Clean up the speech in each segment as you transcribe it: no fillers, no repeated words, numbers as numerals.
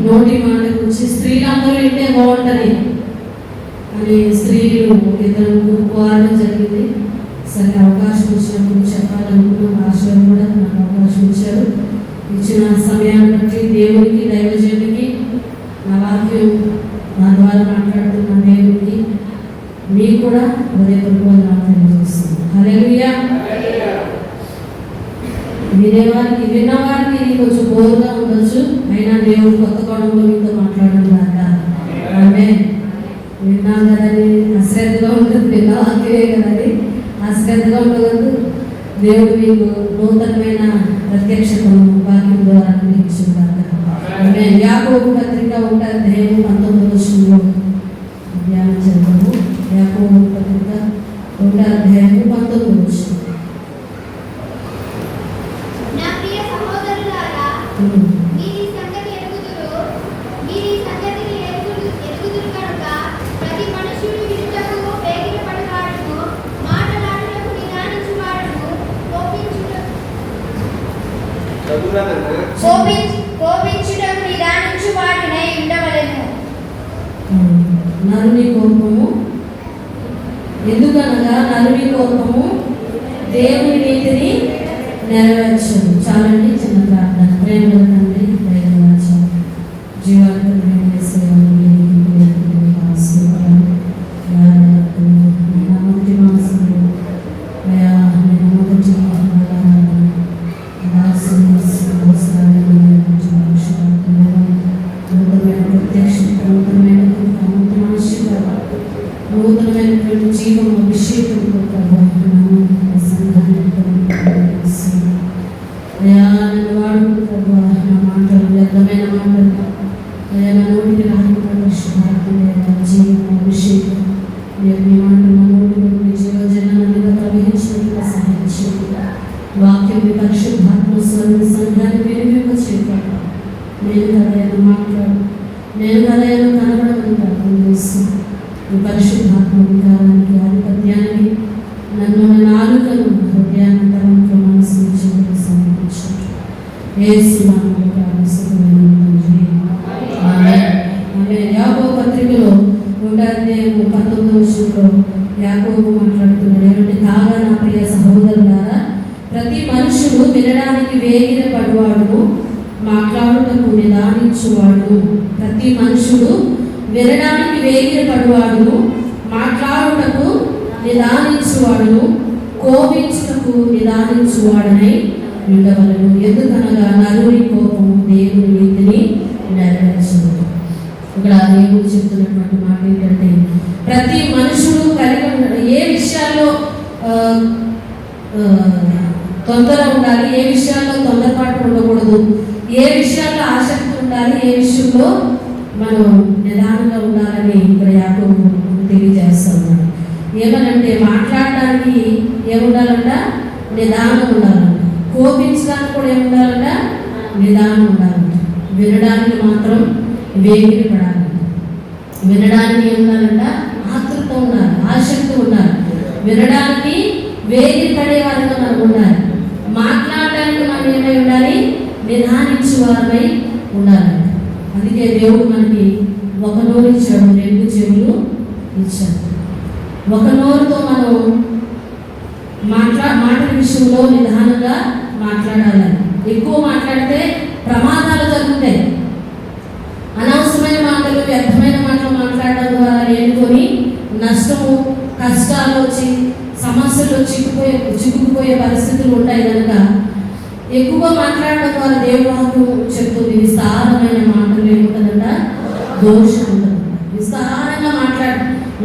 నోటి మాట గురించి స్త్రీలందరూ వింటే బాగుంటుంది అని స్త్రీలు ఇద్దరు కోరడం జరిగింది. సరే అవకాశం ఇచ్చినప్పుడు చెప్పాలనుకున్న భాషలు కూడా నాకు అవకాశం ఇచ్చారు. ఇచ్చిన సమయాన్ని బట్టి దేవునికి దైవజనుడికి నా వాక్యం నా ద్వారా మాట్లాడుతున్న దేవునికి మీకు కూడా హృదయపూర్వకంగా తెలియజేస్తుంది. హల్లెలూయా. వినేవారికి విన్నవారికి కొంచెం బోరుగా ఉండొచ్చు, అయినా దేవుడు కొత్త కోణంలో మీతో మాట్లాడడం కాక ఆమేన్. విన్నాం కదండి, అశ్రద్ధగా ఉంటుంది, విన్న వాక్యమే కదండి, అశ్రద్ధగా ఉండవద్దు. దేవుడు మీకు నూతనమైన ప్రత్యక్షతను వాక్యం ద్వారా అందించుగాక. ఆమేన్. యాకోబు పత్రిక 1:19 ధ్యానం చేద్దాము. యాకోబు పత్రిక 1:19. నరుని కోపము ఎందుకనగా నరుని కోపము దేవుని నీతిని నెరవేర్చదు. చాలండి, చిన్న ప్రార్థన. ప్రేమలో తండ్రి, దైవవాచ జీవాలకు నూతనమైనటువంటి జీవం అభిషేకం నన్ను వాడుకుంటారు. నా మాటలు వ్యర్థమైన మాటలు అయా నా నోటికి రాకుండా జీవం అభిషేకం మీ మాటలు నా నోటి నుండి జీవజనాన్ని ప్రవహించినట్టుగా సహాయించండి. వాక్యం మీ పరిశుద్ధాత్మ సంఘాన్ని వినియోగ చేయాలి. నేను కదైనా మాట్లాడు, నేను కదైనా కనబడమని ప్రార్థన చేస్తాను. ఈ పరిశుద్ధాత్మ వికారానికి ఆధిపత్యానికి నన్ను నాలుకను హృదయాంతరంతో మనసుని సమర్పించారు. యాకోబు పత్రికలో 1:19 యాకోబు మాట్లాడుతున్నాడు. ఏమంటే, కాగా నా ప్రియ సహోదరులారా, ప్రతి మనుషుడు వినడానికి వేగిర పడువాడు, మాట్లాడుటకు నిదానించువాడు. ప్రతి మనుషుడు వినడానికి వేగిర పడువాడు, మాట్లాడుటకు నిదానించువాడు, కోపించుటకు నిదానించువాడనై ఉండవలను. ఎందుకనగా నరుని కోపము దేవుని నీతిని నెరవేర్చదు. ఇక్కడ దేవుడు చెప్తున్నటువంటి మాట ఏంటంటే, ప్రతి మనుషుడు కలిగి ఉన్నాడు. ఏ విషయాల్లో తొందర ఉండాలి, ఏ విషయాల్లో తొందరపాటు ఉండకూడదు, ఏ విషయాల్లో ఆసక్తి ఉండాలి, ఏ విషయంలో మనం నిదానంగా ఉండాలని ఇక్కడ యాకోబు తెలియజేస్తూ ఉన్నాడు. ఏమనంటే, మాట్లాడడానికి ఏముండాలంట? నిదానం ఉండాలంట. కోపించడానికి కూడా ఏముండాలంట? నిదానం ఉండాలంట. వినడానికి మాత్రం వేగిరి పడాలంట. వినడానికి ఏముండాలంట? ఆతృత ఉండాలి, ఆసక్తి ఉండాలి. వినడానికి వేగిరి పడే వారిగా మనం ఉండాలి. మాట్లాడడానికి మనం ఏమై ఉండాలి? నిదానించే వారమై ఉండాలంట. అందుకే దేవుడు మనకి ఒక నోరు ఇచ్చాడు, 2 చెవులు ఇచ్చాడు. ఒక నోరుతో మనం మాటల విషయంలో నిదానంగా మాట్లాడాలని. ఎక్కువ మాట్లాడితే ప్రమాదాలు జరుగుతాయి. అనవసరమైన మాటలు, వ్యర్థమైన మాటలు మాట్లాడడం ద్వారా లేనుకొని నష్టము, కష్టాలు వచ్చి, సమస్యలు చిక్కుకుపోయే పరిస్థితులు ఉంటాయి. కనుక ఎక్కువ మాట్లాడడం ద్వారా దేవుడు వాక్యం చెప్తుంది, విస్తారమైన మాటలు ఏముంటుందంట? దోషం ఉంటుంది. విస్తారంగా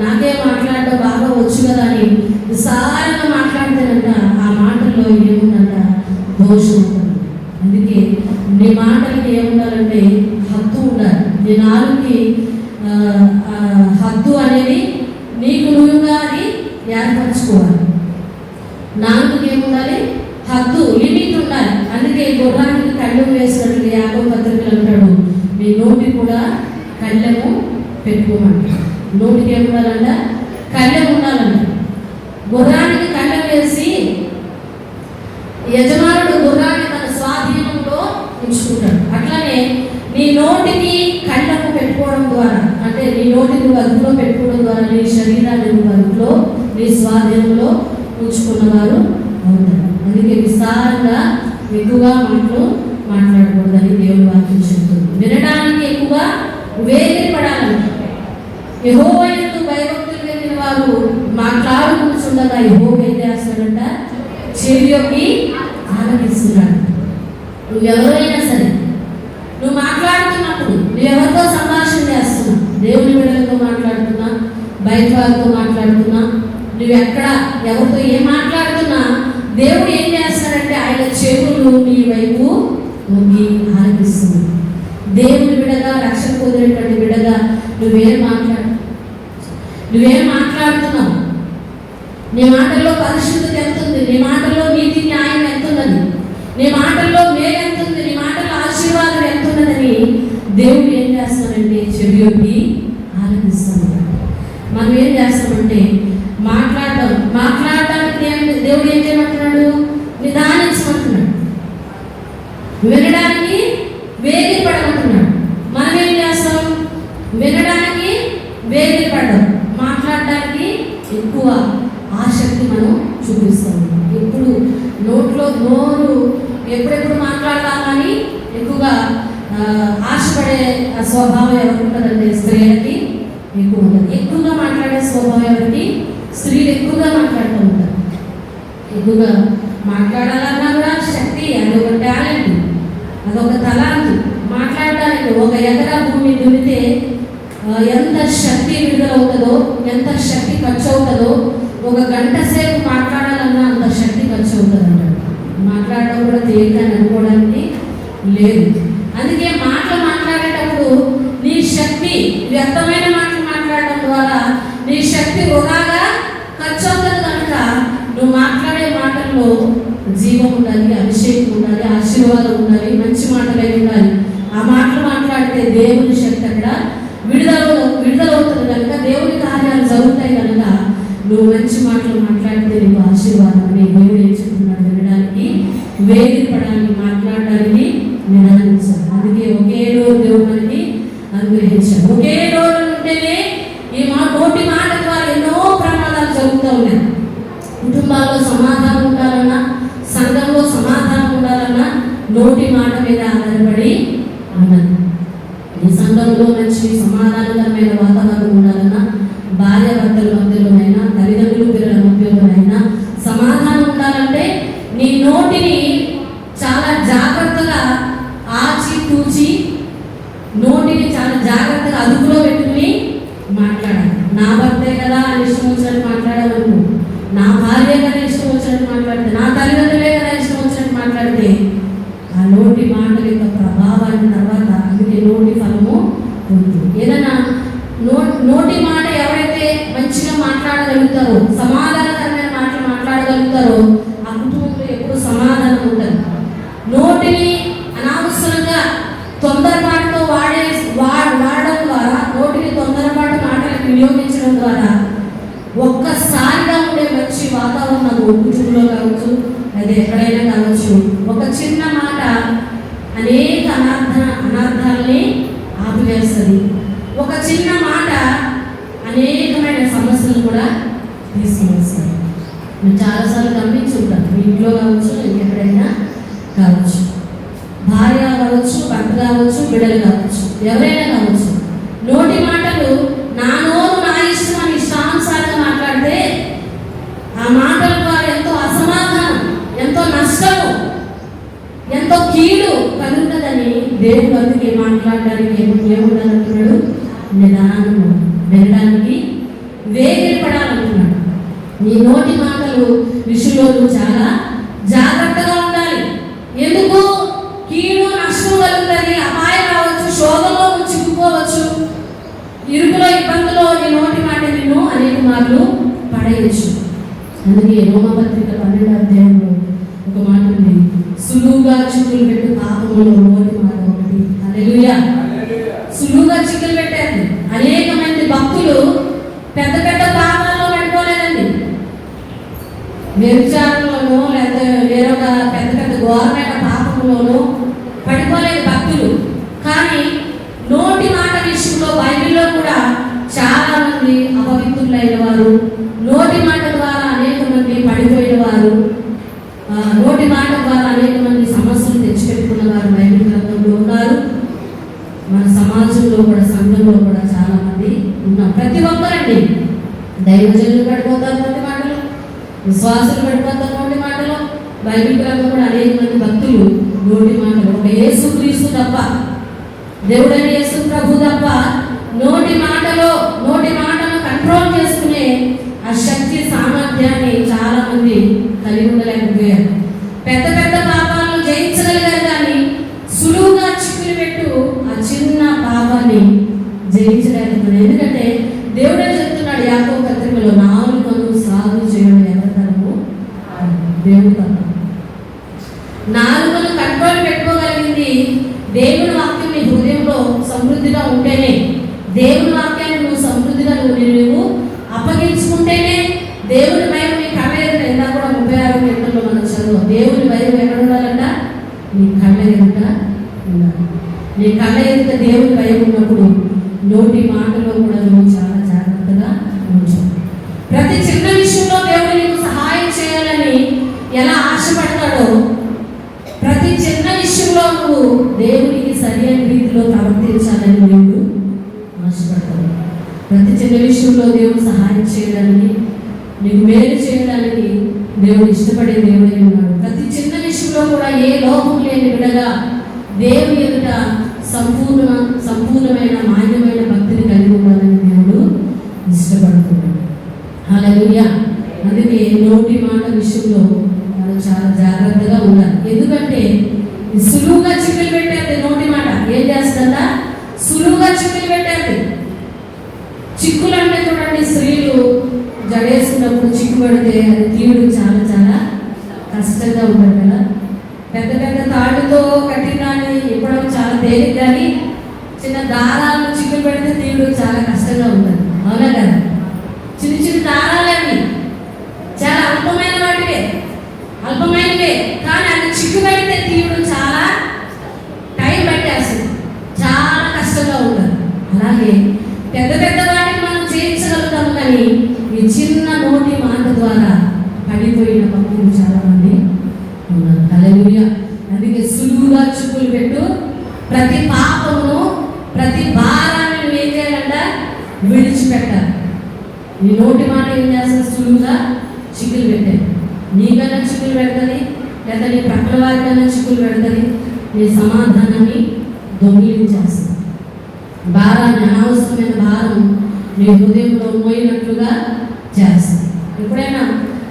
నాకే మాట్లాడడం బాగా వచ్చు కదా అని విస్తారంగా మాట్లాడితేనంట ఆ మాటల్లో ఏముందంట? దోషం ఉంటుంది. అందుకే నీ మాటలకి ఏముండాలంటే హద్దు ఉండాలి. నీ నాలుగుకి హద్దు అనేది నీకు నువ్వుగా అది ఏర్పరచుకోవాలి. నాలుగుకి ఏముండాలి? హద్దు, లిమిట్ ఉండాలి. అందుకే గుర్రానికి కళ్ళెం వేసినట్టు యాకోబు పత్రికలు అంటాడు, మీ నోటి కూడా కళ్ళెము పెట్టుకోమంటాడు. నోటికి ఏముండాలంట? కళ్ళెం ఉండాలంట. గుర్రానికి కళ్ళెం వేసి యజమానుడు గుర్రాన్ని తన స్వాధీనంలో ఉంచుకుంటాడు. అట్లానే నీ నోటికి నోటిని నువ్వు అదుపులో పెట్టుకోవడం ద్వారా నీ శరీరాన్ని నువ్వు అదుపులో నీ స్వాధీనంలో ఉంచుకున్నవారు అవుతారు. అందుకే విస్తారంగా ఎక్కువగా మాట్లాడకూడదని దేవుని వాక్యం చెప్తుంది. వినడానికి ఎక్కువగా వేగిరపడాలంట. యెహోవా యందు భయభక్తులు కలిగిన వారు మాట్లాడుకుంటుండగా యెహోవా ఏం చేస్తాడంట? చెవి యొక్కి ఆలకిస్తున్నాడు. నువ్వు ఎవరైనా సరే, నువ్వు మాట్లాడుతున్నప్పుడు నువ్వు ఎవరితో సంభాషణ చేస్తున్నా, దేవుని బిడ్డలతో మాట్లాడుతున్నా, బయట వారితో మాట్లాడుతున్నా, నువ్వు ఎక్కడ ఎవరితో ఏం మాట్లాడుతున్నా దేవుడు ఏం చేస్తాడంటే ఆయన చెవులు నీ వైపు మొగ్గి ఆలకిస్తున్నాడు. దేవుని బిడ్డగా, రక్షణ పొందినటువంటి బిడ్డగా నువ్వేం మాట్లాడుతున్నావు? నీ మాటల్లో పరిశుద్ధత ఎంత ఉంది? నీ మాటల్లో నీతి న్యాయం ఎంత ఉన్నది? నీ మాటల్లో మేలు ఎంత ఉంది? నీ మాటల్లో ఆశీర్వాదం ఎంత ఉన్నదని దేవుడు ఏం చేస్తానంటే చెవి యొక్కి ఆలకిస్తున్నాడు. మనం ఏం చేస్తామంటే మాట్లాడడానికి దేవుడు ఏం చేయమంటున్నాడు? నిదానించమంటున్నాడు, వినడానికి వేగిరపడమంటున్నాడు. మనం ఏం చేస్తాం? వినడానికి వేగిరపడడం, మాట్లాడడానికి ఎక్కువ ఆసక్తి మనం చూపిస్తాం. ఎప్పుడు నోరు ఎప్పుడెప్పుడు మాట్లాడతామని ఎక్కువగా ఆశపడే స్వభావం ఎవరికి ఉంటుందంటే స్త్రీలకి ఎక్కువ ఉంటుంది. ఎక్కువగా మాట్లాడే స్వభావం ఎవరికి? స్త్రీలు ఎక్కువగా మాట్లాడుతూ ఉంటారు. ఎక్కువగా మాట్లాడాలన్నా కూడా శక్తి, అదొక టాలెంట్, అదొక తలాంతు. మాట్లాడడానికి ఒక ఎకరా భూమి దున్నితే ఎంత శక్తి విడుదలవుతుందో, ఎంత శక్తి ఖర్చు అవుతుందో, ఒక గంట సేపు మాట్లాడాలన్నా అంత శక్తి ఖర్చు అవుతుంది అంటారు. మాట్లాడడం కూడా తేలికని అనుకోవడానికి లేదు. అందుకే మాట్లాడేటప్పుడు నీ శక్తి, వ్యర్థమైన మాటలు మాట్లాడడం ద్వారా నీ శక్తి వృధాగా ఖర్చు అవుతుంది. కనుక నువ్వు మాట్లాడే మాటల్లో జీవం ఉండాలి, అభిషేకం ఉండాలి, ఆశీర్వాదం ఉండాలి, మంచి మాటలై ఉండాలి. ఆ మాటలు మాట్లాడితే దేవుని శక్తి అక్కడ విడుదలవుతుంది. కనుక దేవుని కార్యాలు జరుగుతాయి. కనుక నువ్వు మంచి మాటలు మాట్లాడితే నీకు ఆశీర్వాదం అని దేవుడు ఏం చెప్తున్నాడు? వినడానికి వేగిరపడాలని, మాట్లాడడానికి నిదానించాలి. అందుకే ఒకే రోజు దేవుడు మనకి అనుగ్రహించాడు. ఒకే రోజు ఉంటేనే ఈ నోటి మాట ద్వారా ఎన్నో ప్రమాదాలు జరుగుతూ ఉన్నాయి. కుటుంబాల్లో సమాధానం ఉండాలన్నా, సంఘంలో సమాధానం ఉండాలన్నా నోటి మాట మీద ఆధారపడి ఉన్నది. ఈ సంఘంలో మంచి సమాధానకరమైన వాతావరణం ఉండాలన్నా, భార్య భర్తల మధ్యలోనైనా, తల్లిదండ్రులు పిల్లల మధ్యలోనైనా సమాధానం ఉండాలంటే నీ నోటిని చాలా జాగ్రత్తగా ఆచితూచి, నోటిని చాలా జాగ్రత్తగా అదుపులో పెట్టుకుని మాట్లాడాలి. నా భర్తే కదా అని ఇష్టం వచ్చినట్టు మాట్లాడాలనుకో, నా భార్య కదా ఇష్టం వచ్చినట్టు మాట్లాడితే, నా తల్లిదండ్రులే కదా ఇష్టం వచ్చినట్టు మాట్లాడితే ఆ నోటి మాటల యొక్క ప్రభావాన్ని తర్వాత అందుకే నోటి ఫలము ఉంటుంది. ఏదైనా నోటి మాట ఎవరైతే మంచిగా మాట్లాడగలుగుతారో, సమాధానకరమైన మాటలు మాట్లాడగలుగుతారో ఆ కుటుంబంలో ఎప్పుడు సమాధానం ఉంటుంది. నోటిని అనవసరంగా తొందరపాటుతో వాడడం ద్వారా, నోటిని తొందరపాటు మాటలకు వినియోగించడం ద్వారా ఒక్కసారిగా ఉండే మంచి వాతావరణం కుటుంబంలో కావచ్చు, లేదా ఎక్కడైనా కావచ్చు, ఒక చిన్న మాట అనేక అనార్థాలని ఆపివేస్తుంది. ఒక చిన్న మాట అనేకమైన సమస్యలు కూడా తీసుకువస్తుంది. మీరు చాలాసార్లు గమనించుంటారు, మీ ఇంట్లో కావచ్చు, ఇంకెక్కడైనా కావచ్చు, భార్య కావచ్చు, భర్త కావచ్చు, బిడ్డలు కావచ్చు, ఎవరైనా కావచ్చు, నోటి మాటలు నా నోరు నా ఇష్టం అని ఇష్టానుసారంగా మాట్లాడితే ఆ మాటల ద్వారా ఎంతో అసమాధానం, ఎంతో నష్టము, ఎంతో కీడు కలుగుతుందని దేవుడు అందుకే మాట్లాడడానికి ఏముండాలంటున్నాడు? నిదానము, వినడానికి వేగిరపడాలంటున్నాడు. నీ నోటి మాటలు విషయంలో చాలా జాగ్రత్తగా ఉండాలి. ఎందుకు? కీడు నష్టం కలుగుతుంది, అపాయం రావచ్చు, శోధంలో చిక్కుకోవచ్చు, ఇరుకులో ఇబ్బందులో నీ నోటి మాట నిన్ను అనేక మార్లు పడేయచ్చు. అందుకే రోమపత్రిక 12వ అధ్యాయంలో ఒక మాట ఉంది, సులువుగా చిక్కులు పెట్టు పాపంలో నోటి మాట ఒకటి. హల్లెలూయా. సులువుగా చిక్కులు పెట్టారు. అనేక మంది భక్తులు పెద్ద పెద్ద పాపాల్లో పడిపోలేదండి. వ్యభిచారంలోనో లేదా వేరొక పెద్ద పెద్ద ఘోరమైన పాపంలోనో పడిపోలేదు భక్తులు. కానీ నోటి మాట విషయంలో బైబిల్లో కూడా దైవజనులు పడిపోతారు నోటి మాటలు, విశ్వాసులు పడిపోతారు నోటి మాటలు. బైబిల్ గ్రంథం కూడా అనేక మంది భక్తులు నోటి మాటలు, ఒక యేసు క్రీస్తు తప్ప, దేవుడైన యేసు ప్రభు తప్ప నోటి మాటలు కంట్రోల్ చేసుకునే ఆ శక్తి సామర్థ్యాన్ని చాలా మంది కలిగి ఉండలేకపోయారు. పెద్ద పెద్ద పాపాలను జయించగలిగారు, కానీ సులువుగా చిక్కులు పెట్టు ఆ చిన్న పాపాన్ని జయించలేకపోయారు. ఎందుకంటే దేవుడే చెప్తున్నాడు యాకోబు పత్రికలో, నాలుకను సాగు చేయడం ఎవరి తరము? దేవుడు తప్ప. నాలుకను కంట్రోల్ పెట్టుకోగలిగింది దేవుని వాక్యం నీ హృదయంలో సమృద్ధిగా ఉంటేనే, దేవుని వాక్యాన్ని నువ్వు సమృద్ధిగా నువ్వు అప్పగించుకుంటేనే దేవుని భయం నీ కళ్ళ ఎదుట. ఎంత కూడా 36 గంటల్లో మనం చదువు, దేవుని భయం ఎక్కడ ఉండాలంట? నీ కళ్ళ ఎదుట ఉండాలి. నీ కళ్ళ ఎదుట దేవుని భయం ఉన్నప్పుడు నోటి మాటలో కూడా నువ్వు చాలా జాగ్రత్తగా ఉంచాలి. ప్రతి చిన్న విషయంలో దేవుడు నీకు సహాయం చేయాలని ఎలా ఆశపడతాడో, ప్రతి చిన్న విషయంలో నువ్వు దేవునికి సరైన రీతిలో ప్రవర్తించాలని దేవుడు ఆశపడతాడు. ప్రతి చిన్న విషయంలో దేవుడు సహాయం చేయడానికి, నీకు మేలు చేయడానికి దేవుడు ఇష్టపడే దేవుడే ఉన్నాడు. ప్రతి చిన్న విషయంలో కూడా ఏ లోపం లేని విధంగా దేవుని ఎదుట సంపూర్ణమైన మాన్యమైన భక్తిని కలిగి ఉండాలని దేవుడు ఇష్టపడుతున్నాడు. హల్లెలూయా. అందుకే నోటి మాట విషయంలో మనం చాలా జాగ్రత్తగా ఉండాలి. ఎందుకంటే సులువుగా చిక్కులు పెట్టేది నోటి మాట. ఏం చేస్తుందా? సులువుగా చిక్కులు పెట్టేది. చిక్కులు అంటే చూడండి, స్త్రీలు జడేసుకున్నప్పుడు చిక్కు పడితే అది తీయడం చాలా చాలా కష్టంగా ఉంటుంది కదా. పెద్ద పెద్ద తాడుతో కట్టిన దాన్ని ఇవ్వడం చాలా తేలిక, కానీ చిన్న దారాలను చిక్కులు పెడితే తీయడం చాలా కష్టంగా ఉంటుంది. అవునా కదా? చిన్న చిన్న దారాలన్నీ చాలా అల్పమైనవే, కానీ అది చిక్కు పెడితే తీయడం చాలా టైం పట్టేస్తుంది, చాలా కష్టంగా ఉంటుంది. అలాగే పెద్ద పెద్ద వాటిని మనం చేయించగలుగుతాము, కానీ ఈ చిన్న నోటి మాట ద్వారా పడిపోయిన భక్తులు చాలా మంది ఉన్నారు. హల్లెలూయా. అందుకే సులువుగా చిక్కులు పెట్టు, ప్రతి పాపమును ప్రతి భారాన్ని ఏం చేయాలంట? విడిచిపెట్టాలి. నీ నోటి మాట ఏం చేస్తుంది? సులువుగా చిక్కులు పెట్టాలి. నీకన్నా చిక్కులు పెడుతుంది, లేదా నీ పక్కన వారికన్నా చిక్కులు పెడుతుంది, నీ సమాధానాన్ని దొంగిలించేస్తుంది. భారాన్ని, అనవసరమైన భారం నీ హృదయంలో మోయినట్లుగా చేస్తుంది. ఎప్పుడైనా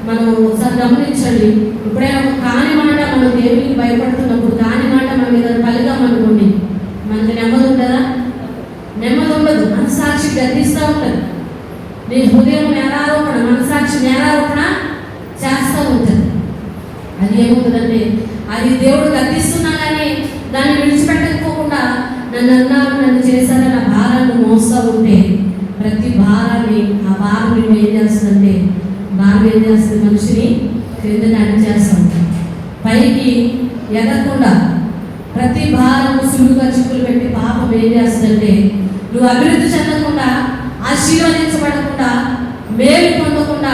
మనం ఒకసారి గమనించండి, ఎప్పుడైనా ఒక కాని మాట మనం దేవునికి భయపడుతున్నప్పుడు కాని మాట మన మీద పలికామనుకోండి, మనకి నెమ్మది ఉంటుందా? నెమ్మది ఉండదు. మనసాక్షి గర్దిస్తూ ఉంటుంది. నీ హృదయం నేరారోపణ, మనసాక్షి నేరారోపణ చేస్తూ ఉంటుంది. అది ఏమవుతుందంటే, అది దేవుడు గర్దిస్తున్నా కానీ దాన్ని విడిచిపెట్టకపోకుండా నన్ను అన్నారు, నన్ను చేశారని ఆ భారాన్ని మోస్తూ ఉంటే, ప్రతి భారాన్ని ఆ భారం ఏం చేస్తుందంటే, భారం ఏం చేస్తుంది? మనిషిని క్రింద అణిచేస్తూ ఉంటుంది. పైకి ఎదగకుండా ప్రతి భారం సులువుగా చిక్కులు పెట్టి పాపం ఏం చేస్తుందంటే, నువ్వు అభివృద్ధి చెందకుండా, ఆశీర్వదించబడకుండా, మేలు పొందకుండా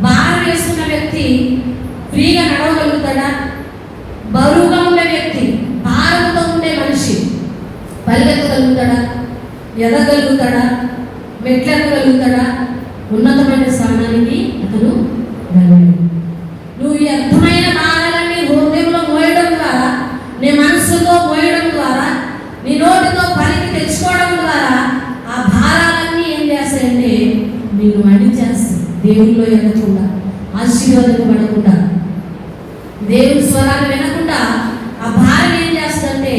భారం వేసుకున్న వ్యక్తి ఫ్రీగా నడవగలుగుతాడా? బరువుగా ఉండే వ్యక్తి, భారంతో ఉండే మనిషి పరిగెత్తగలుగుతాడా? ఎదగలుగుతాడా? మెట్లెక్కగలుగుతాడా? ఉన్నతమైన స్థానానికి అతను వెళ్ళలేడు. నువ్వు ఈ అర్థమైన భారాలన్నీ హృదయంలో మోయడం ద్వారా, నీ మనస్సుతో మోయడం ద్వారా, నీ నోటితో పలికి తెచ్చుకోవడం ద్వారా ఆ భారాలన్నీ ఏం చేస్తాయంటే నిన్ను అణిచేస్తాయి. దేవుల్లో ఎదగకుండా, ఆశీర్వాదపడకుండా, దేవుని స్వరాన్ని వినకుండా ఆ భారం ఏం చేస్తుందంటే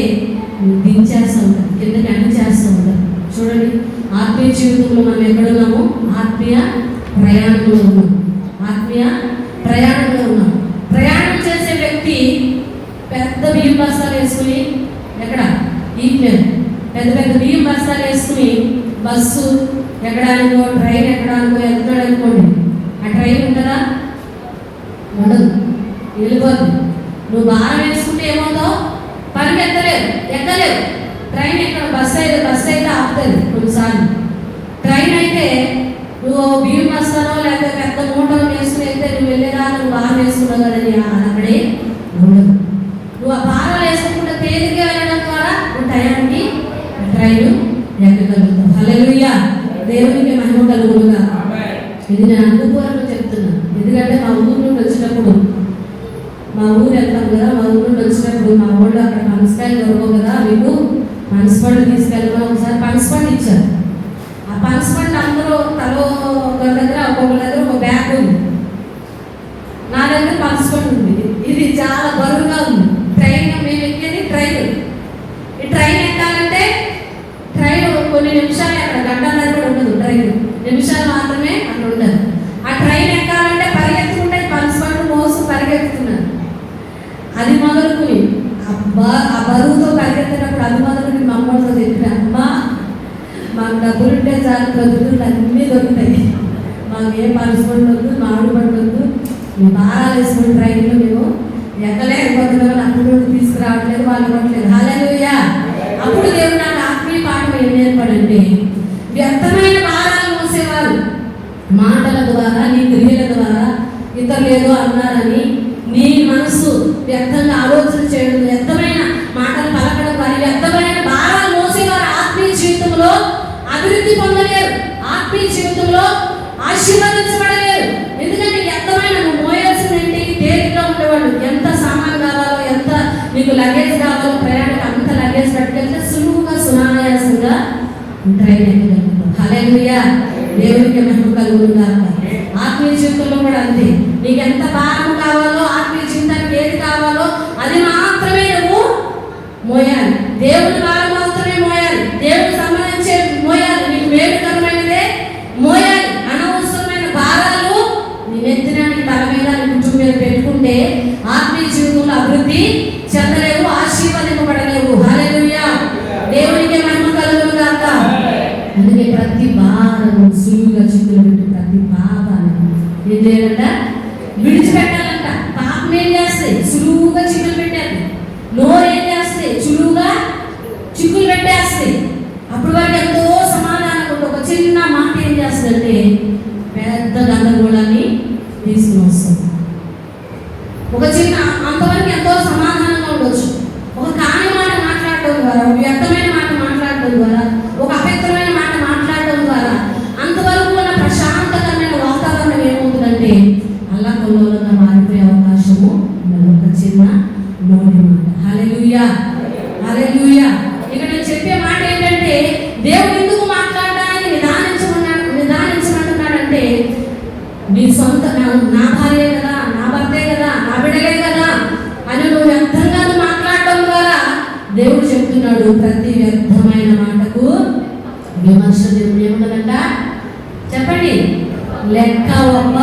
దించేస్తూ ఉంటారు, కిందకి అణిచేస్తూ ఉంటారు. చూడండి, ఆత్మీయ జీవితంలో మనం ఎక్కడున్నాము? ఆత్మీయ ప్రయాణంలో ఉన్నాం. ప్రయాణం చేసే వ్యక్తి పెద్ద బియ్యం బస్తాలు వేసుకుని, ఎక్కడ ఈట్ మీద పెద్ద పెద్ద బియ్యం బస్తాలు వేసుకుని బస్సు ఎక్కడానికో, ట్రైన్ ఎక్కడానికో వెళ్తున్నాడు అనుకోండి, ఆ ట్రైన్ ఉంటుందా? ఉండదు, వెళ్ళిపోతుంది. నువ్వు భారం వేసుకుంటే ఏమవుతావు? ఎక్కలేవు. ట్రైన్ ఎక్కడ? బస్సు అయితే ఆపుతుంది కొన్నిసార్లు. ట్రైన్ అయితే నువ్వు బియ్యం బస్తానో లేకపోతే పెద్ద మూటలో వేసుకుని వెళ్తే నువ్వు వెళ్ళేదా, నువ్వు భారం వేసుకున్నావు కదని అక్కడే ఉండదు. నువ్వు ఆ భారాలు వేసుకుంటే తేలిగ్గా వెళ్ళడం ద్వారా నువ్వు టయానికి ట్రైన్ ఎక్కగలుగుతావు. హల్లెలూయా. దేవునికి మహిమ కలుగునుగా. ఇది నేను అనుభవపూర్వకంగా చెప్తున్నాను. ఎందుకంటే మా ఊరు నుండి వచ్చినప్పుడు, మా ఊరు వెళ్తాం కదా, మా ఊరు నుండి వచ్చినప్పుడు మా ఊళ్ళో అక్కడ పనసకాయలు దొరకవు కదా, మీకు పనసపండు తీసుకెళ్ళమని ఒకసారి పనసపండు ఇచ్చారు. ఆ పనసపండు అందరూ తలో ఒకరి దగ్గర ఒక్కొక్కరి దగ్గర ఒక బ్యాగ్ ఉంది. నా దగ్గర పనసపండు ఉంది. ఇది చాలా బరువుగా ఉంది. ట్రైన్ మేము ఎక్కేది ట్రైన్. ఈ ట్రైన్ ఎక్కాలంటే ట్రైన్ కొన్ని నిమిషాలు, అక్కడ గంటన్నర కూడా ఉండదు. ట్రైన్ నిమిషాలు మాత్రమే అక్కడ ఉండదు. ఆ ట్రైన్ ఎక్కాలంటే పరిగెత్తుకుంటే పనసపండు మోసం పరిగెత్తుతున్నారు. అది మొదలుకుని ఆ బరువుతో పరిగెత్తేటప్పుడు అది మొదలుకుని మా అమ్మతో చెప్పిన, అమ్మా మాకు డబ్బులుంటే చాలు, ప్రజలు అన్నీ దొరుకుతాయి, మాకు ఏ పనసపండు వద్దు, మామిడి పండు వద్దు, మేము భారాలు వేసుకుని ట్రైన్లో మేము ఎక్కలేకపోతున్నామని అప్పుడు తీసుకురావట్లేదు, వాళ్ళు ఇవ్వట్లేదు. హల్లెలూయా. అప్పుడు దేవుడు నాకు ఆత్మీయ పాఠం ఏం నేర్పడంటే, వ్యర్థమైన భారాలు మోసేవారు మాటల ద్వారా, నీ క్రియల ద్వారా ఇతరులు ఏదో అన్నారని నీ మనసు వ్యర్థంగా ఆలోచన చేయడం, వ్యర్థమైన మాటలు పలకడం వారి వ్యర్థమైన భారాలు మోసేవారు ఆత్మీయ జీవితంలో అభివృద్ధి పొందలేరు, ఆత్మీయ జీవితంలో ఆశీర్వదించబడలేరు. ఎందుకంటే వ్యర్థమైన నువ్వు మోయాల్సిన ఇంటికి తేలిగ్గా ఉండేవాడు. ఎంత సామాన్ కావాలో, ఎంత నీకు లగేజ్ కావాలో, ప్రయాణం అంత లగేజ్ పట్టుకెళ్తే సులువుగా సునాయాసంగా ట్రైన్ ఎక్కగలుగుతాం. హల్లెలూయా. దేవునికి మహిమ కలుగును గాక. ఆత్మీయ జీవితంలో కూడా అంతే. నీకు ఎంత భారం కావాలో, ఆత్మీయ జీవితానికి ఏది కావాలో అది మాత్రమే నువ్వు మోయాలి. దేవుని భారం మాత్రమే మోయాలి. దేవుడికి సంబంధించే మోయాలి. నీకు మేలుకరమైనదే మోయాలి. అనవసరమైన భారాలు నీ నెత్తినానికి తల మీద, నీ కుటుంబం మీద పెట్టుకుంటే ఆత్మీయ జీవితంలో అభివృద్ధి చెందలేవు, ఆశీర్వదింపబడలేవు. హల్లెలూయా. దేవునికి మహిమ కలుగును గాక. అందుకే ప్రతి భారము సులువుగా చిక్కులు పెట్టి ప్రతి పాపాన్ని ఏం చేయాలంట? విడిచిపెట్టాలంట. పాపం ఏం చేస్తే సులువుగా చిక్కులు పెట్టాలి. నోరు ఏం చేస్తే సులువుగా చిక్కులు పెట్టేస్తే. అప్పుడు వరకు ఎంతో సమాధానం ఉంటుంది. ఒక చిన్న మాట ఏం చేస్తుందంటే పెద్ద గందరగోళాన్ని తీసుకుని వస్తుంది. ఒక చిన్న అంతవరకు ఎంతో సమాధానంగా ఉండొచ్చు. ఒక కాని మాట మాట్లాడటం ద్వారా, ఒక వ్యర్థమైన మాట మాట్లాడటం ద్వారా, ఒక అపవిత్రమైన మాట మాట్లాడటం ద్వారా అంతవరకు ఉన్న ప్రశాంతకరమైన వాతావరణం ఏమవుతుందంటే అల్లకల్లోలంగా మారిపోయే అవకాశము ఉన్నది. ఒక చిన్న నోటి మాట. హల్లెలూయా. హల్లెలూయా. ఇక నేను చెప్పే మాట ఏంటంటే, దేవుడు ఎందుకు మాట్లాడడానికి నిదానించమంటున్నాడంటే, నీ సొంత నా భార్యే కదా, నా భర్తే కదా, నా బిడ్డలే కదా అని నువ్వు వ్యర్థంగా మాట్లాడటం ద్వారా దేవుడు చెప్తున్నాడు, ప్రతి వ్యర్థమైన మాటకు విమర్శ దేవుడు ఏమున్నదంట చెప్పండి, లెక్క ఒప్ప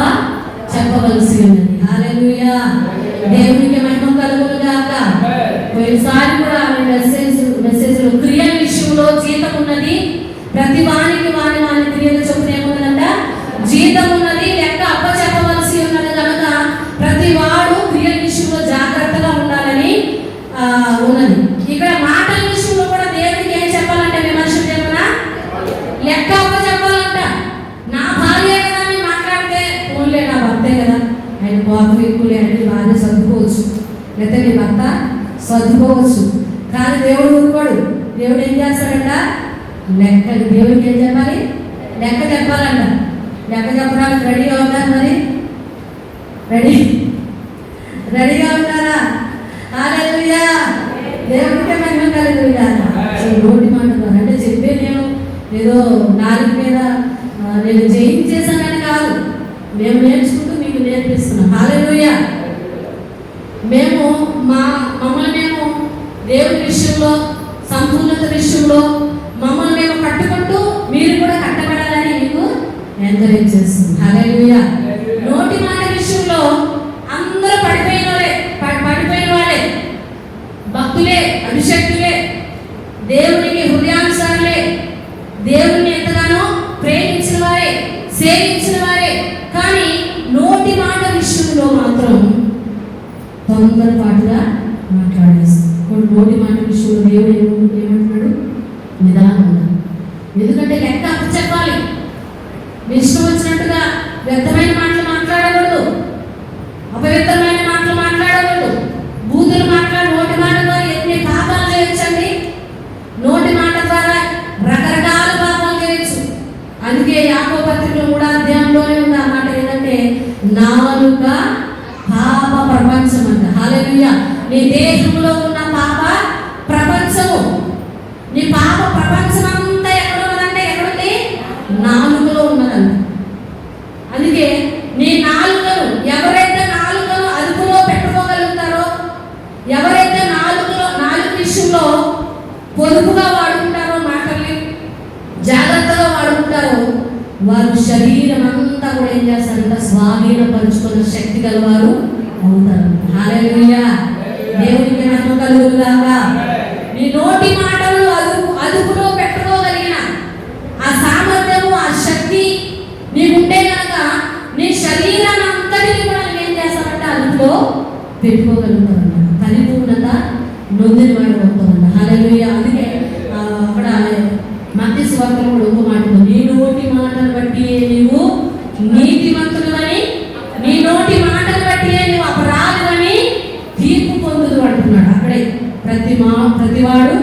చెప్పవలసి ఉన్నది. హల్లెలూయా. దేవునికి మహిమ కలుగును గాక. పోయినసారి కూడా మెసేజ్లో క్రియల విషయంలో జీతం ఉన్నది, ప్రతి వానికి వాని క్రియలు చొప్పున ఏమున్నదంట జీతం ఉన్నది, లెక్క అప్ప చెప్పవలసి ఉన్నది. కనుక ప్రతి వాడు క్రియల విషయంలో జాగ్రత్తగా ఉండాలని ఉన్నది. ఇక్కడ మాటల విషయంలో కూడా దేవుడికి ఏం చెప్పాలంటే విమర్శ చెప్పనా, లెక్క అప్ప చెప్పాలంట. నా భార్య కదా అని మాట్లాడితే ఓన్లే నా భర్తే కదా, ఆయన కోపం ఎక్కువలే అంటే భార్య సర్దుకోవచ్చు, లేకపోతే నీ భర్త సర్దుకోవచ్చు. కానీ దేవుడు ఊరుకోడు. దేవుడు ఏం చేస్తాడంట, లెక్క. దేవుడికి ఏం చెప్పాలి, లెక్క చెప్పాలంట. లెక్క చెప్పడానికి రెడీగా ఉన్నారు? మరి రెడీగా ఉన్నారా? హల్లెలూయా. దేవుడికి మహిమ కలుగును గాక. నోటి మాట ద్వారా అంటే చెప్పే నేను ఏదో నాలుగు మీద నేను జయించేసానని కాదు, మేము నేర్చుకుంటూ మీకు నేర్పిస్తున్నాం. హల్లెలూయా. మేము మమ్మల్ని మేము దేవుని విషయంలో, సంపూర్ణత విషయంలో మమ్మల్ని మేము కట్టుకుంటూ మీరు కూడా కట్టబడాలని మీకు ఎంకరేజ్ చేస్తుంది. హల్లెలూయా. నోటి మాట విషయంలో అందరూ పడిపోయిన వాళ్ళే, భక్తులే, అభిషక్తులే, దేవునికి హృదయానుసారులే, దేవుని ఎంతగానో ప్రేమించిన వారే, సేవించిన వారే. కానీ నోటి మాట విషయంలో మాత్రం తొందరపాటుగా మాట్లాడేస్తాం. నోటి మాట విషయంలో దేవుడు ఏమంటున్నాడు, నిదానంగా. ఎందుకంటే లెక్క అప్పు చెప్పాలి. ఇష్టం వచ్చినట్టుగా వ్యర్థమైన మాటలు మాట్లాడకూడదు, అపవిత్రమైన మాటలు మాట్లాడకూడదు, బూతులు నోటి మాట ద్వారా ఎన్ని పాపాలు చేయొచ్చండి. నోటి మాట ద్వారా రకరకాల పాపాలు చేయొచ్చు. అందుకే యాకోబు పత్రికలో 3వ అధ్యాయంలోనే ఉంది ఏంటంటే నాలుక పాప ప్రపంచం అంట. హల్లెలూయా. నీ దేహంలో ఉన్న పాప ప్రపంచము, నీ పాప ప్రపంచం అంతా ఎక్కడ ఉన్నదంటే ఎక్కడుంది? నాలుకలో ఉన్నదంట. అందుకే నీ నాలుకను ఎవరైతే నాలుకను అదుపులో పెట్టుకోగలుగుతారో, ఎవరైతే నాలుగు విషయంలో పొదుపుగా వాడుకుంటారో, మాటల్ని జాగ్రత్తగా వాడుకుంటారో, వారు శరీరం అంతా కూడా ఏం చేస్తారంట? స్వాధీనపరుచుకున్న శక్తి గలవారు అవుతారు. హల్లెలూయా. దేవునికి మహిమ కలుగునుగాక. నీ నోటి మాటలు అదుపులో పెట్టుకోగలిగిన ఆ సామర్థ్యము, ఆ శక్తి నీకుంటే కనుక నీ శరీరాన్ని అంతటిని కూడా ఏం చేస్తామంటే అదుపులో పెట్టుకోగలుగుతామన్నమాట. పరిపూర్ణత నొందిన వాడు అవుతామన్న. హల్లెలూయా. అందుకే అక్కడ మత్తయి సువార్తలో కూడా ఒక మాట, నీ నోటి మాటలు బట్టి నీవు నీతిమంతుడవని, నీ నోటి మాటలు బట్టి నీవు అపరాధుడని తీర్పు పొందుదు అంటున్నాడు. అక్కడే ప్రతివాడు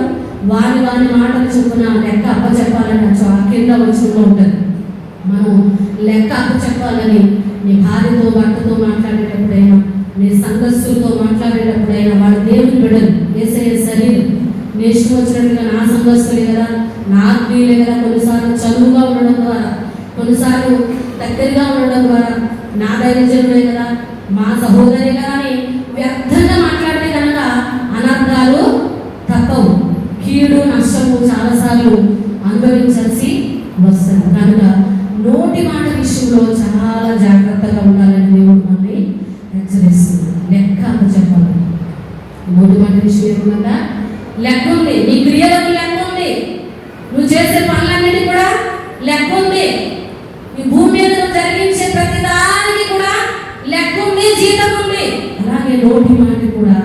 వారి మాటలు చొప్పున లెక్క అప్పచెప్పాలని కింద వచ్చుకుంటూ ఉంటుంది. మనం లెక్క అప్పచెప్పాలని నీ భార్యతో భర్తతో మాట్లాడేటప్పుడైనా, నీ సంఘస్థులతో మాట్లాడేటప్పుడైనా, వాళ్ళ దేవుని బిడ్డలు యేసయ్య శరీరం నీ ఇష్టం వచ్చినట్టుగా నా సంఘస్థులే కదా, నా ఆత్మీయులే కదా, కొన్నిసార్లు చదువుగా ఉండడం ద్వారా, కొన్నిసార్లు దగ్గరగా ఉండడం ద్వారా, నా దైవజనులే కదా, మా సహోదరి కదా అని వ్యర్థంగా మాట్లాడితే కనుక అనర్థాలు తప్పవు. కీడు నష్టము చాలాసార్లు అనుభవించాల్సి వస్తుంది. కనుక నోటి మాట విషయంలో చాలా జాగ్రత్తగా ఉండాలని దేవుడు మనల్ని హెచ్చరిస్తుంది. లెక్క చెప్పాలి. నోటి మాట విషయం ఏమన్నా లెక్క ఉంది. నీ క్రియలకు లెక్క ఉంది. నువ్వు చేసే పనులన్నిటికీ కూడా లెక్క ఉంది. ఈ భూమి మీద నువ్వు జరిగించే ప్రతిదానికి కూడా లెక్క ఉంది, జీతం ఉంది. అలాగే నోటి మాట కూడా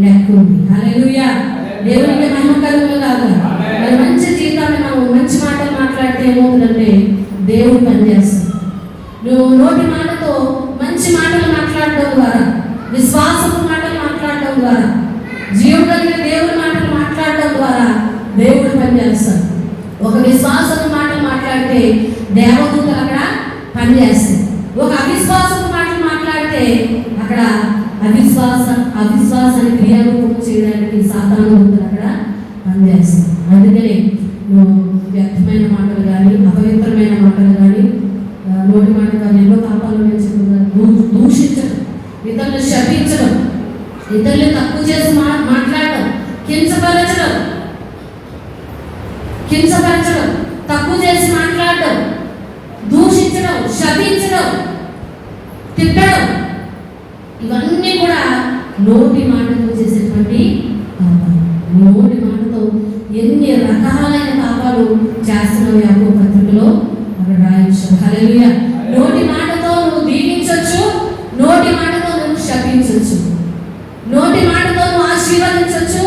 లెక్క ఉంది. హల్లెలూయా. దేవునికి మహిమ కలుగునుగాక. మరి మంచి జీవితాన్ని మనం మంచి మాటలు మాట్లాడితే ఏమవుతుందంటే దేవుడు పనిచేస్తాడు. నువ్వు నోటి మాటతో మంచి మాటలు మాట్లాడటం ద్వారా, విశ్వాసపు మాటలు మాట్లాడటం ద్వారా, జీవం కలిగిన దేవుడి మాటలు మాట్లాడటం ద్వారా దేవుడు పనిచేస్తాడు. ఒక విశ్వాసపు మాటలు మాట్లాడితే దేవదూతలు అక్కడ పనిచేస్తాయి. ఒక అవిశ్వాసపు మాటలు మాట్లాడితే అక్కడ అవిశ్వాసాన్ని క్రియారూపం చేయడానికి సాతాను దూతలు అక్కడ పనిచేస్తాయి. అందుకని నువ్వు వ్యర్థమైన మాటలు కానీ, అపవిత్రమైన మాటలు కానీ, నోటి మాట కానీ ఎన్నో పాపాలు దూషించడం, ఇతరులు శపించడం, ఇతరులు తక్కువ చేసి మాట్లాడడం, కించపరచడం, తక్కువ చేసి మాట్లాడడం, దూషించడం, శపించడం, తిట్టడం, ఇవన్నీ కూడా నోటి మాటతో చేసేటువంటి పాపాలు. నోటి మాటతో ఎన్ని రకాలైన పాపాలు చేస్తున్నావు యాకోబు పత్రికలో అక్కడ రాయించారు. హల్లెలూయా. నోటి మాటతో నువ్వు దీవించవచ్చు, నోటి మాటతో నువ్వు శపించవచ్చు, నోటి మాటతో నువ్వు ఆశీర్వదించవచ్చు,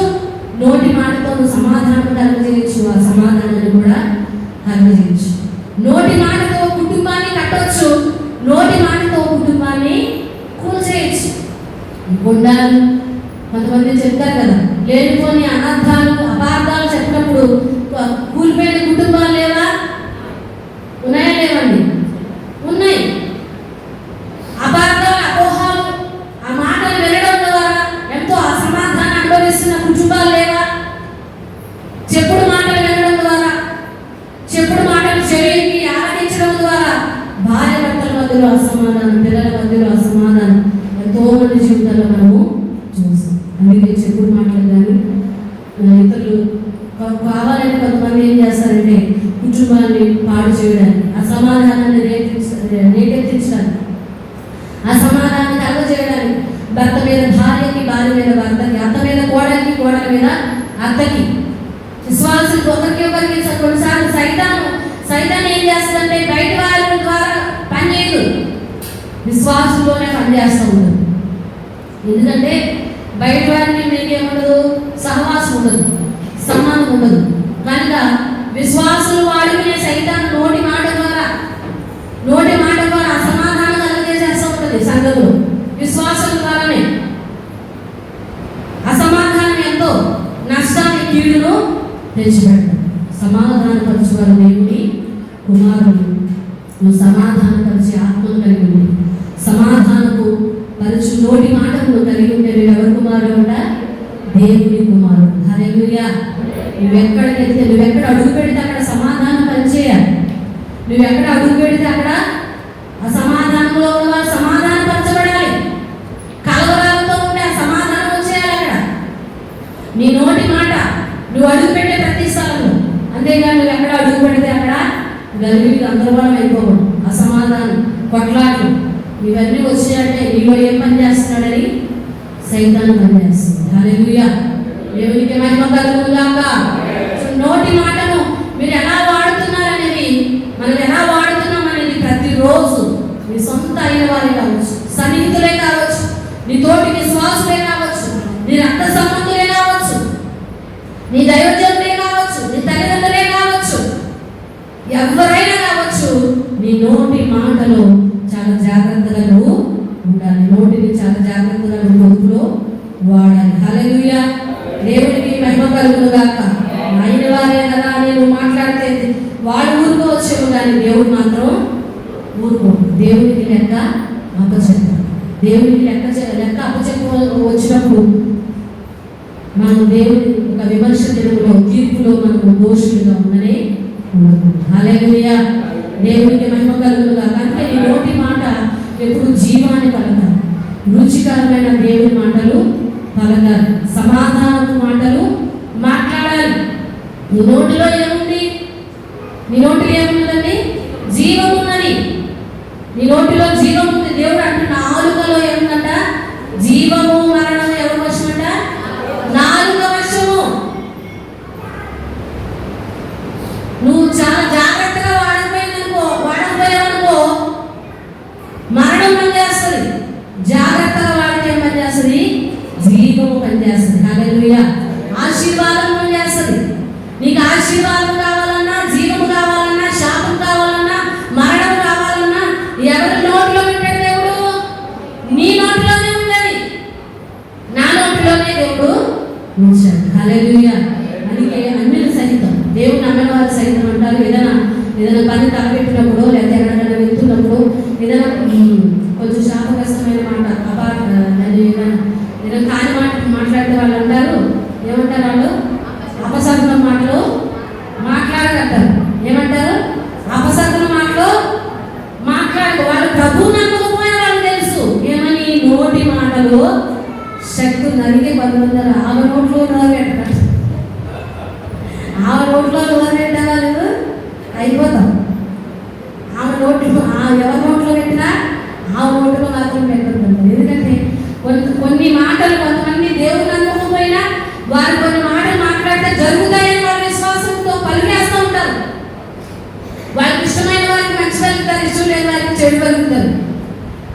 నోటి మాటతో నువ్వు సమాధానం కలుగజేయచ్చు, ఆ సమాధానాన్ని కూడా కలుగజేయచ్చు. నోటి మాటతో కుటుంబాన్ని కట్టవచ్చు, నోటి మాటతో కుటుంబాన్ని కూల్చేయచ్చు. గుండాలు కొంతమంది చెప్తారు కదా, లేనిపోని అనర్థాలు అపార్థాలు చెప్పినప్పుడు కూలిపోయిన కుటుంబాలు లేవా? ఉన్నాయా? లేవండి, ఉన్నాయి. అపార్థాలు, అపోహాలు, ఆ మాటలు వినడం ద్వారా ఎంతో అసమాధానం అనుభవిస్తున్న కుటుంబాలు లేవా? చెప్పుడు మాటలు వినడం ద్వారా, చెప్పుడు మాటలు శరీరానికి ఆరాధించడం ద్వారా భార్య భర్తల మధ్యలో అసమాధానం, పిల్లల మధ్యలో అసమాధానం ఎంతో మంది జీవితాల్లో మనము చూస్తాం. అందుకే చెప్పుడు మాటలు కానీ ఇతరులు కావాలని కొంతమంది ఏం చేస్తారంటే కుటుంబాన్ని పాడు చేయడానికి, అసమాధానాన్ని రేకెత్తించడానికి, అసమాధానాన్ని కలుగజేయడానికి, భర్త మీద భార్యకి, భార్య మీద భర్తకి, అత్త మీద కోడలికి, కోడల మీద అత్తకి, విశ్వాసులకు ఒకరికి కొన్నిసార్లు సైతాన్ని ఏం చేస్తుందంటే బయట వారి ద్వారా పనిచేయదు, విశ్వాసంలోనే పనిచేస్తూ ఉంటుంది. ఎందుకంటే బయట వారిని మీకు ఏముండదు, సహవాసం ఉండదు, సమానం ఉండదు. కనుక విశ్వాసులు వాడుకునే సైతాన్ని నోటి మాట ద్వారా అసమాధానం కలుగజేస్తూ ఉంటుంది సంఘంలో. విశ్వాసం ద్వారానే అసమాధానం ఎంతో నష్టాన్ని, కీడును తెచ్చిపెడతాడు. సమాధానపరచువారు దేవుని కుమారుడు. నువ్వు సమాధానపరిచే ఆత్మను కలిగి సమాధానపు పరచు నోటి మాటను కలిగి ఉంటే నువ్వు ఎవరి కుమారుడు అంట? దేవుని కుమారుడు. హల్లెలూయా. నువ్వెక్కడ అడుగు పెడితే అక్కడ సమాధానం పనిచేయాలి. నువ్వెక్కడ అడుగు పెడితే అక్కడ ఆ సమాధానంలో ఉన్న వాళ్ళు సమాధానం పరచబడాలి. కలవరాలతో ఉంటే ఆ సమాధానం వచ్చేయాలి అక్కడ. నీ నోటి మాట నువ్వు అడుగు పెట్టే ప్రతి స్థలంలో. అంతేగాని నువ్వు ఎక్కడ అడుగు పెడితే అక్కడ గలిబిలి గందరగోళం అయిపోవడం, అసమాధానం, కొట్లాట్లు ఇవన్నీ వచ్చాయంటే నీలో ఏం పని చేస్తున్నాడని సైతాను పని చేస్తుంది. హల్లెలూయా. దేవునికి మహిమ కలుగును గాక. నోటి మాటను మీరు ఎలా వాడుతున్నారనేది, మనం ఎలా వాడుతున్నాం అనేది ప్రతిరోజు నీ సొంత అయిన వారే కావచ్చు, సన్నిహితులే కావచ్చు, నీ తోటి విశ్వాసులే కావచ్చు, నీ రక్త సంబంధులే కావచ్చు, నీ దైవజనులే కావచ్చు, నీ తల్లిదండ్రులే కావచ్చు, ఎవరైనా కావచ్చు, నీ నోటి మాటలో చాలా జాగ్రత్తగా నువ్వు ఉండాలి. నోటిని చాలా జాగ్రత్తగా నువ్వు పొదుపులో వాడాలి. హల్లెలూయా. దేవునికి మహిమ కలుగును గాక. అయిన వారే కదా నేను మాట్లాడితే వాడు ఊరుకోవచ్చేమో కానీ దేవుడు మాత్రం ఊరుకోడు. దేవునికి లెక్క అప్పచెప్పాలి. దేవునికి లెక్క అప్పచెప్ప వచ్చినప్పుడు మనం దేవుని ఒక విమర్శ తెలుగులో తీర్పులో మనము దోషులుగా ఉండనే ఉండదు. హల్లెలూయా. దేవునికి మహిమ కలుగును గాక. అంటే ఈ నోటి మాట ఎప్పుడు జీవాన్ని పలకాలి, రుచికరమైన దేవుని మాటలు పలకాలి, సమాధానపు మాటలు మాట్లాడాలి. నీ నోటిలో ఏముంది? నీ నోటిలో ఏమున్నదండి? జీవం ఉన్నది. నీ నోటిలో జీవం ఉంది. దేవుడు అంటే నాలుకలో ఏముందంట? జీవము మరణము ఎవరి వశమంట? నాలుక వశము. నువ్వు చాలా జాగ్రత్తగా వాడకపోయావనుకో మరణం పనిచేస్తుంది. జాగ్రత్తగా వాడితే పనిచేస్తుంది, జీవము పనిచేస్తుంది. హల్లెలూయా. ఆశీర్వాదం పనిచేస్తుంది. నీకు ఆశీర్వాదం కావాలన్నా, జీవము కావాలన్నా, శాపం కావాలన్నా, మరణం కావాలన్నా ఎవరి నోట్లో పెట్టాడు దేవుడు? నీ నోట్లోనే ఉన్నది. నా నోట్లోనే దేవుడు ఉంచాడు. హల్లెలూయా. అందుకే అన్యులు సైతం, దేవుని నమ్మని వారు సైతం అంటారు, ఏదైనా పని తలపెట్టినప్పుడు లేదా ఎక్కడైనా వెళ్తున్నప్పుడు ఏదైనా కొంచెం శాపగ్రస్తమైన మాట ఏదైనా కాని మాట మాట్లాడితే వాళ్ళు అంటారు, ఏమంటారు? వాళ్ళు అపశకునం మాటలు మాట్లాడగలుగుతారు. ఏమంటారు? అపశకునం మాటలు మాట్లాడు. వాళ్ళు ప్రభువు నమ్మకపోయిన వాళ్ళు తెలుసు ఏమని? నోటి మాటలు శక్తి నరిగే బదులుంటారు. ఆమె నోట్లో పెట్టారు, ఆమె నోట్లో పెట్టాలి అయిపోతాం. ఆమె నోట్లో ఎవరి నోట్లో పెట్టినా ఆ నోట్లో మాత్రం పెట్టకుండా. ఎందుకంటే కొన్ని మాటలు కొంతమంది దేవుడు నమ్మకపోయినా వారు కొన్ని మాటలు మాట్లాడితే జరుగుతాయని వాళ్ళ విశ్వాసంతో పలికేస్తూ ఉంటారు. వాళ్ళకి ఇష్టమైన వారికి మంచి పలుకుతారు, ఇష్టం లేని వారికి చెడు పలుకుతారు.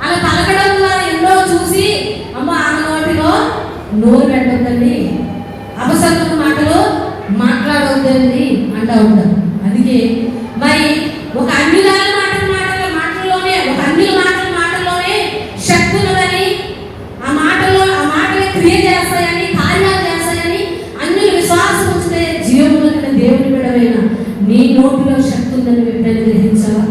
అలా పలకడం ద్వారా ఎన్నో చూసి అమ్మ ఆమె నోటిలో నోరు పెట్టొద్దండి, అపశకునపు మాటలు మాట్లాడవద్దండి అంటూ ఉంటారు. అందుకే మరి ఒక అన్యుల మాటల్లోనే ఒక అన్యుల మాటల్లోనే శక్తి ఉన్నదని, ఆ మాటలే క్రియ చేస్తాయని, కార్యాలు చేస్తాయని అన్యుల విశ్వాసం ఉంచితే జీవములో దేవుని బిడ్డవైన నీ నోటిలో శక్తి ఉందని ఎప్పుడైనా గ్రహించావా?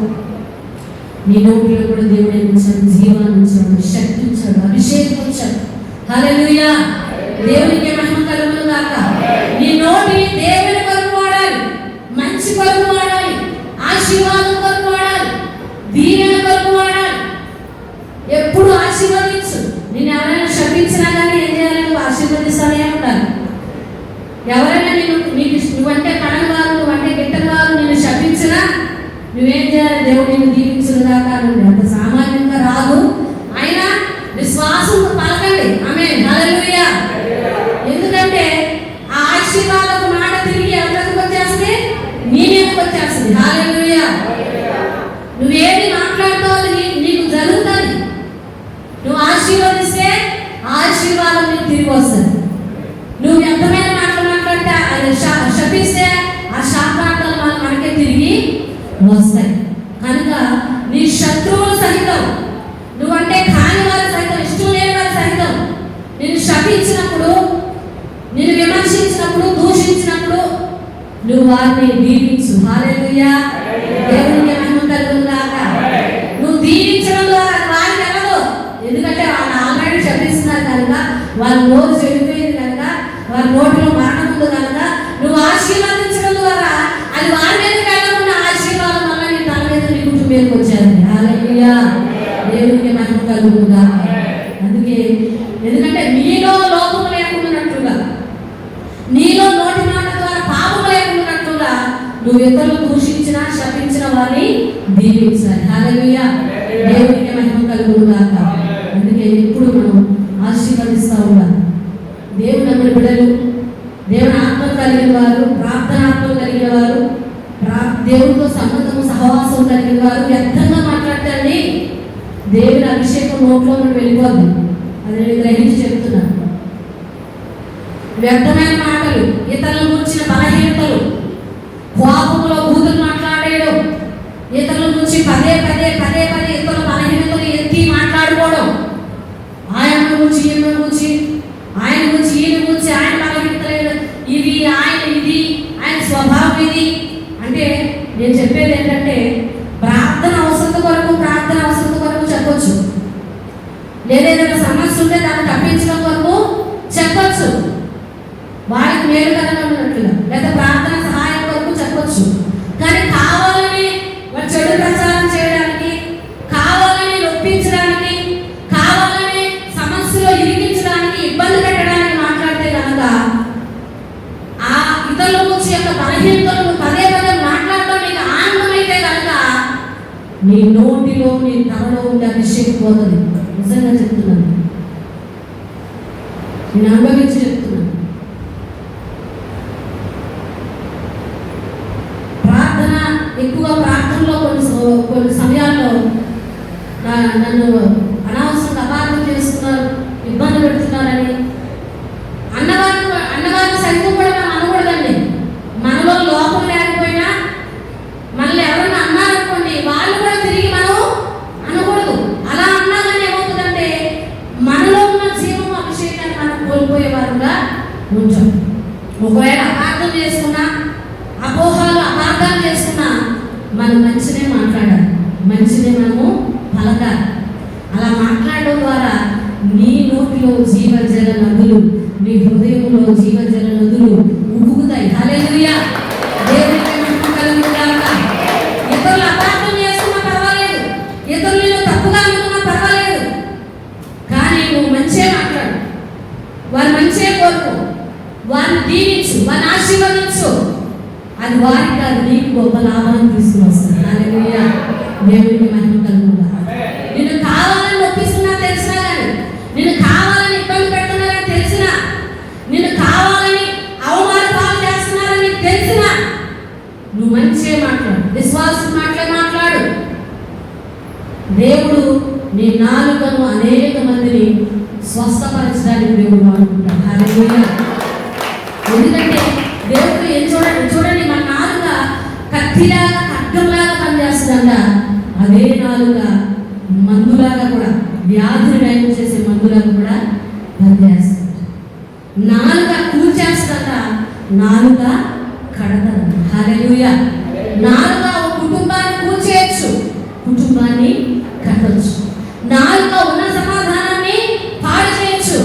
నీ నోటిలో కూడా దేవుడు ఉంచాడు, జీవాన్ని ఉంచాడు, శక్తి ఉంచాడు, అభిషేకం ఉంచాడు. హల్లెలూయా. దేవునికి మహిమ కలుగును గాక. నీ నోటిని దేవుని కొరకు వాడాలి, మంచి కొరకు వాడాలి, ఆశీర్వాదం కొరకు వాడాలి, దీవెన కొరకు వాడాలి. ఎప్పుడు ఆశీర్వదించు. నేను ఎవరైనా శపించినా కానీ ఏం చేయాలి? నువ్వు ఆశీర్వదిస్తానే ఉండాలి. ఎవరైనా నువ్వంటే కడగవారు, నువ్వంటే గిట్టవారు నిన్ను శపించినా నువ్వేం చేయాలి? దేవుడు నిన్ను దీవించును గాక. అంత సామాన్యంగా రాదు. అయినా విశ్వాసం పలకండి. ఆమేన్. హల్లెలూయా. ఎందుకంటే ఆ ఆశీర్వాదపు మాట తిరిగి ఎవరికి వచ్చేస్తే నీ మీదకి వచ్చేస్తుంది. హల్లెలూయా. నువ్వేది మాట్లాడుతావో నీకు జరుగుతుంది. నువ్వు ఆశీర్వదిస్తే ఆశీర్వాదం నీకు తిరిగి వస్తుంది. నువ్వు వ్యర్థమైన మాటలు మాట్లాడితే అది శపిస్తే ఆ శాపాలు మనకే తిరిగి వస్తాయి. కనుక నీ శత్రువులు సహితం, నువ్వంటే కాని వారు సహితం, ఇష్టం లేని వారు సహితం నిన్ను శపించినప్పుడు, నిన్ను విమర్శించినప్పుడు, దూషించినప్పుడు నువ్వు వారిని దీవించు. హల్లెలూయా. దేవునికి మహిమ కలుగును గాక. నువ్వు దీవించడం ద్వారా వారికి ఎవరు మీదకి వచ్చారు. హల్లెలూయా, దేవునికి మహిమ కలుగునుగా. అందుకే ఎందుకంటే నీలో లోపం లేకున్నట్లుగా, నీలో నోటి మాట ద్వారా పాపం లేకున్నట్లుగా నువ్వు ఇతరులు దూషించిన శపించిన వారిని దీవించాలి. హల్లెలూయా, దేవునికి మహిమ కలుగునుగా. అందుకే ఎప్పుడు మనం ఆశీర్వదిస్తూ ఉండాలి. దేవుని నమ్మిన బిడ్డలు, దేవుని ఆత్మ కలిగిన వారు, ప్రార్థనాత్మ కలిగిన వారు, దేవునితో సంబంధము సహవాసం కలిగిన వారు వ్యర్థంగా మాట్లాడతారని దేవుని అభిషేకం నోట్లో నుండి వెళ్ళిపోద్దు. అది నేను గ్రహించి చెప్తున్నాను. వ్యర్థమైన మాటలు, ఇతరుల గురించిన బలహీనతలు, కోపంలో బూతులు మాట్లాడేయడం, ఇతరుల గురించి పదే పదే పదే పదే ఇతరుల బలహీనతలు ఎత్తి మాట్లాడుకోవడం, ఆయన గురించి ఈయన గురించి, ఆయన గురించి ఈయన గురించి, ఆయన బలహీనతలు ఇది, ఆయన ఇది, ఆయన స్వభావం ఇది. అంటే నేను చెప్పేది ఏంటంటే ప్రార్థన అవసరం కొరకు చెప్పొచ్చు, లేదా ఏదైనా సమస్య ఉంటే దాన్ని తప్పించడం కొరకు చెప్పొచ్చు, వారికి మేలుకరంగా ఉన్నట్లుగా, లేదా ప్రార్థన సహాయం కొరకు చెప్పొచ్చు. కానీ కావాలని చెడు ప్రచారం చేయడానికి, కావాలని నొప్పించడానికి, కావాలని సమస్యలో ఇరికించడానికి, ఇబ్బంది పెట్టడానికి మాట్లాడితే కనుక ఆ ఇతరుల గురించి యొక్క బలహీనతలను పదే పదే మాట్లాడటం నీకు ఆనందమైతే కనుక నీ నోటిలో, నీ తలలో ఉండే అభిషేకం పోతుంది. నిజంగా చెప్తున్నాను, నేను అనుభవించి చెప్తున్నాను. ప్రార్థన ఎక్కువగా ప్రార్థనలో కొన్ని సమయాల్లో నన్ను అనవసరంగా అపార్థం చేస్తున్నారు, ఇబ్బంది పెడుతున్నారని అన్నవారిని సైతం కూడా మనం అనకూడదండి. మనలో లోపం లేకపోయినా మనల్ని ఎవరైనా అన్నారనుకోండి, వాళ్ళు కూడా తిరిగి మనం అనకూడదు. అలా అన్నా కానీ ఏమవుతుందంటే మనలో ఉన్న జీవం అభిషేకాన్ని మనం కోల్పోయేవారుగా ఉంటాం. ఒకవేళ అపార్థం చేసుకున్నా, అపోహలు అపార్థాలు చేసుకున్నా మనం మంచినే మాట్లాడాలి, మంచినే మనము పలకాలి. అలా మాట్లాడడం ద్వారా నీ నోటిలో జీవజల నదులు, నీ హృదయంలో జీవజల నదులు ఉబ్బుకుతాయి. హల్లెలూయా, దేవునికి మహిమ కలుగునుగాక. ఇతరులు అపార్థం చేసుకున్నా పర్వాలేదు, ఇతరులను తప్పుగా అనుకున్నా పర్వాలేదు, కానీ నువ్వు మంచిగా మాట్లాడు, వారు మంచిగా కోరుకో, వారిని దీవించు, వారిని ఆశీర్వదించు. అది వారికి కాదు, నీకు గొప్ప లాభాన్ని తీసుకుని వస్తుంది. హల్లెలూయా, దేవునికి మహిమ కలుగునుగాక. నిన్ను కావాలని నొప్పిస్తున్నా తెలిసినా కానీ, నిన్ను కావాలని ఇబ్బంది పెడుతున్నారని తెలిసినా, నిన్ను కావాలని అవమాన పాలు చేస్తున్నారని తెలిసినా నువ్వు మంచిగా మాట్లాడు, విశ్వాసం మాట్లాడు. దేవుడు నీ నాలుకను అనేక మందిని స్వస్థపరచడానికి దేవుడు వాడుకుంటాడు. హల్లెలూయా, ఎందుకంటే దేవుడు ఏం చూడండి మన నాలుక కత్తిలాగా ఖడ్గంలాగా పనిచేస్తుందంట. అదే నాలుక మందులాగా కూడా, వ్యాధులు నయం చేసే మందులాగా కూడా పనిచేస్తుంది. నాలుక కూల్చేస్తుందంట, నాలుక కడతంట. హల్లెలూయా, నాలుక ఒక కుటుంబాన్ని కూల్చేయచ్చు, కుటుంబాన్ని కట్టచ్చు. నాలుక ఉన్న సమాధానాన్ని పాడు చేయొచ్చు.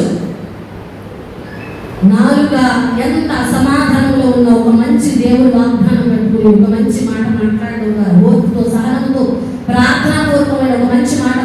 నాలుక ఎంత అసమాధానంలో ఉన్న ఒక మంచి దేవుడు వాగ్దానం పెట్టుకుని ఒక మంచి మాట మాట్లాడడం, ఓర్పుతో సహనంతో ప్రార్థనాపూర్వకమైన ఒక మంచి మాట